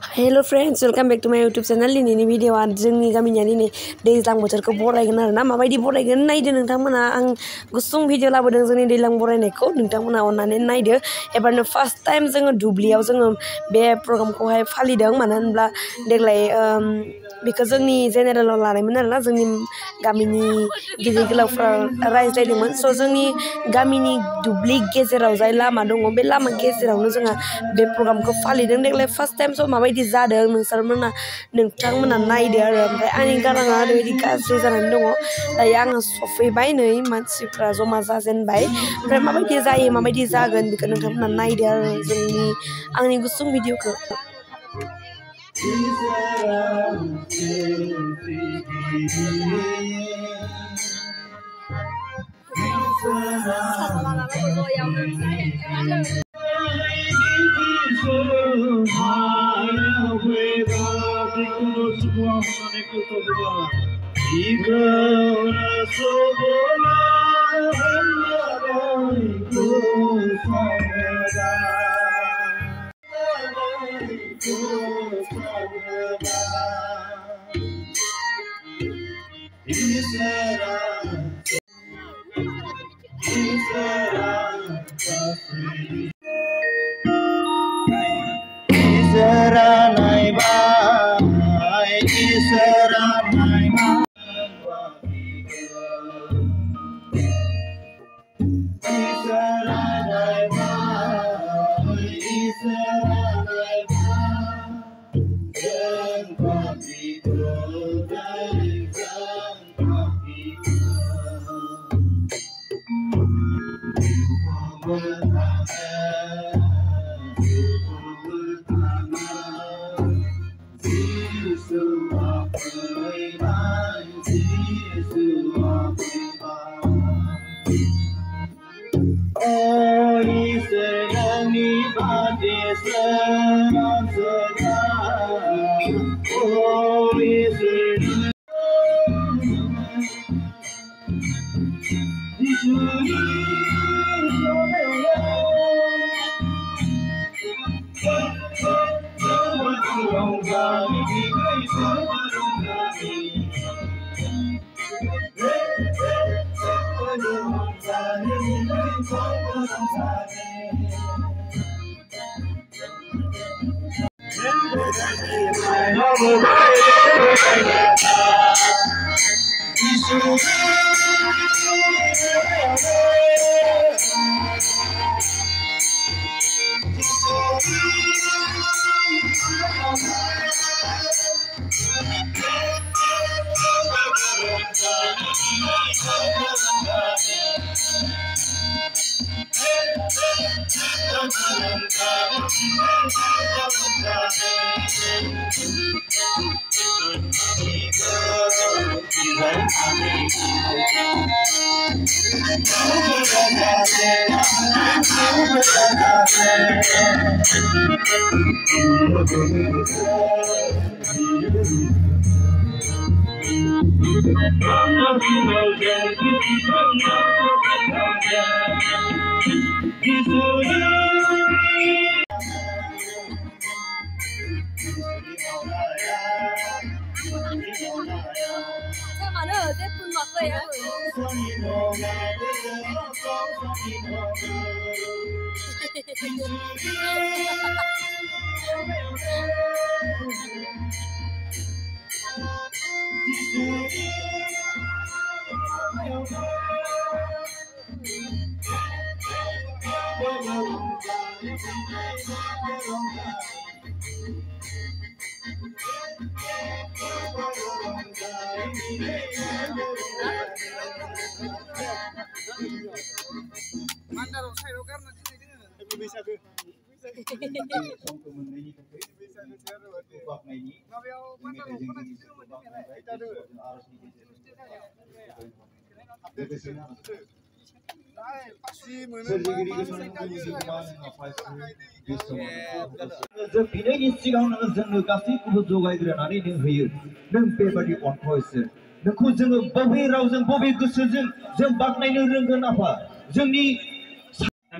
Hello friends welcome back to my YouTube channel दिनैनि भिडिअआ जोंनि गामिनिया दिनै दैज्लां बोथोरखौ बरायगोन आरोना माबायदि बरायगोन नायदो नोंथांमोना आं गुसुं भिडिअ लाबोदों जोंनि दैज्लां बरायनायखौ नोंथांमोना अन्नानै नायदो एबारनो फार्स्ट टाइम जोङो दुब्लियाव जोङो बे प्रग्रामखौहाय फालिदों मानो होनब्ला देग्लाय बेखौ जोंनि जेनेरेलाव लानायमोन आरोना जोंनि गामिनि गिदिर गोलावफ्रा रायज्लायदोंमोन स' जोंनि गामिनि दुब्लि गेजेराव जाय लामा दङ बे लामा गेजेरावनो जोंहा बे प्रग्रामखौ फालिदों देग्लाय फार्स्ट टाइम स' माबायदि जादों नोंथांमोना नायदो आरो ओमफ्राय आंनि गाराङा ओरैबायदि गाज्रि जानानै दङ दायो आङो सफैबाय नै मानसिफ्रा जमा जाजेनबाय ओमफ्राय माबायदि जायो माबायदि जागोन बेखौ नोंथांमोना नायदो आरो आंनि गुसुं भिडिअखौ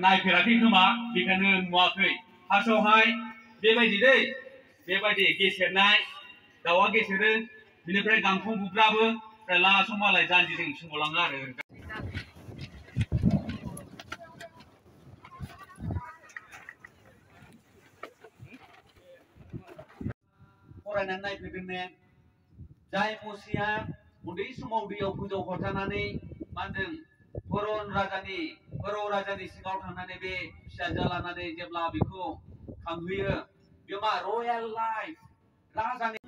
नायफेराखै खोमा बेखायनो नुवाखै फार्स्टआवहाय बेबायदि दै बेबायदि गेसेरनाय दाउआ गेसेरो बिनिफ्राय गांखं बुब्राबो ला समालाय जानजिजों सोमावलाङो आरो फरायनानै नायफेरदों ने जाय मुसिया उन्दै समाव दैयाव गोजौ हरजानानै मा होनदों भरौ राजानि सिङाव थांनानै बे फिसाजो लानानै जेब्ला बेखौ खांहोयो बेयो मा रयेल लाइफ राजानि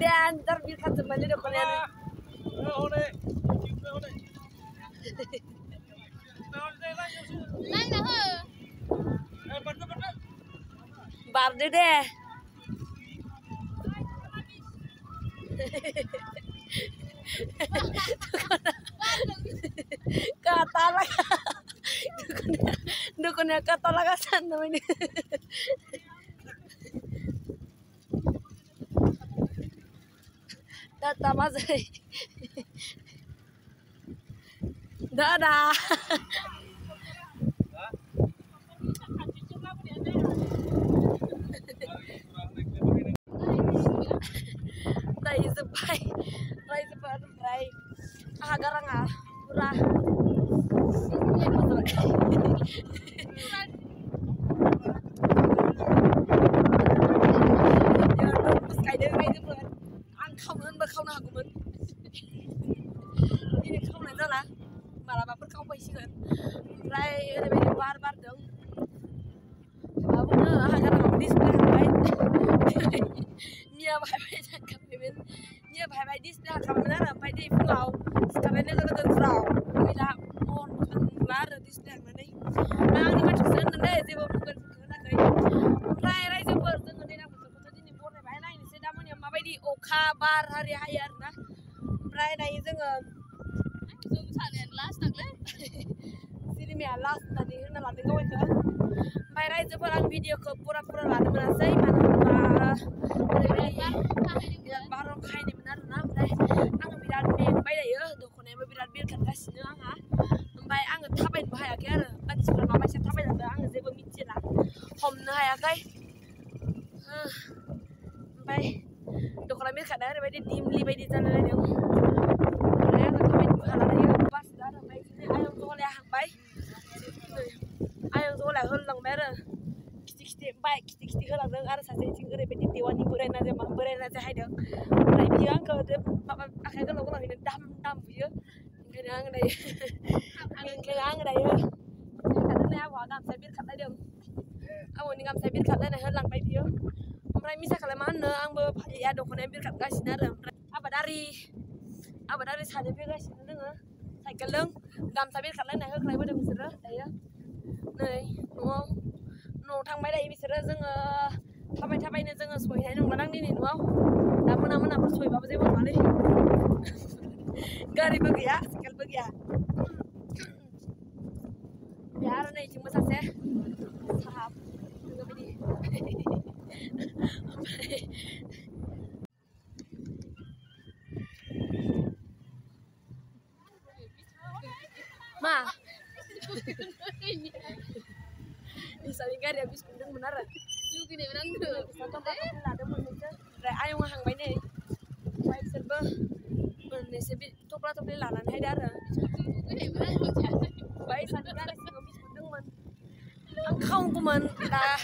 Dan terbiarkan semuanya udah kalian. Barde deh. Kata lah. Dukunnya kata lah kasan namanya. Data mazai. Dadah. Rai sepai. Garang murah. Ini kau nanti lah, malah baper kau paisikan. Rai lebih bar dong. Aku garang display baik. Nia baik cakap beben. Nia baik display cakap benar baik di pulau. Sekarang ini kita terserah. Bila mon keluar display mana ni? Ini macam sana deh, jadi bukan nak kaya. Rai super dengan dia nak betul ini boleh baik lah ini. Sedang mana yang baik di Oka bar hari hayar nah. Rai nai jangan. Zoom sana last tak le. Sini mea last tadi nak latih kau itu. Baik Rai super ang video ke pura-pura latih mana saya mana. Baru kain ni benar nah. Ang birat biar baik dah ya. Dokunya birat biar kan kasih ni ang baik ang tapai bahaya kaya. Kan sekarang apa sih tapai dah ang zebra micin lah. Hom nah ya kaya. Baik. Dokunya biar kadang ada baik di dimli baik di sana lah dia. Ayah tak tapai bahaya ya. Pas dah baik sini ayam tu oleh hang baik. Ayam tu oleh hulang bener. Kiti hulang deng ada satu cing ada baik di tiwani berenang aja hai deng. Baik biang kalau dia akhirnya kalau kalau ini dam dia. Kadang ada ya. Kadang ada ya. Kadang ada awak ngam sabir kat ada. Awak ni ngam sabir kat ada hulang baik dia. Mereka misal kalau mana ang ya dokunya bir kat kasih nara. Apa dari sana bir kasih nara. Saya keleng ngam sabir kat ada hal kelai pada misal ya. Nih, no thang mai đây misal jangan tapai ni jangan soi hai nong ladang ni nuau. Namun apa soi bapa saya buat mana? Gari begiya, sekal begiya. Biar nih cuma saya sahab, juga begini. Ma, bisa lingkar ya habis kundang benar. Lu gini benar tuh. Satu ada menuju. Ayam hang bayi baik serba. Sebi topla lalan hai darah. Baik satu kali sih habis kundang man. Ang kau kuman dah.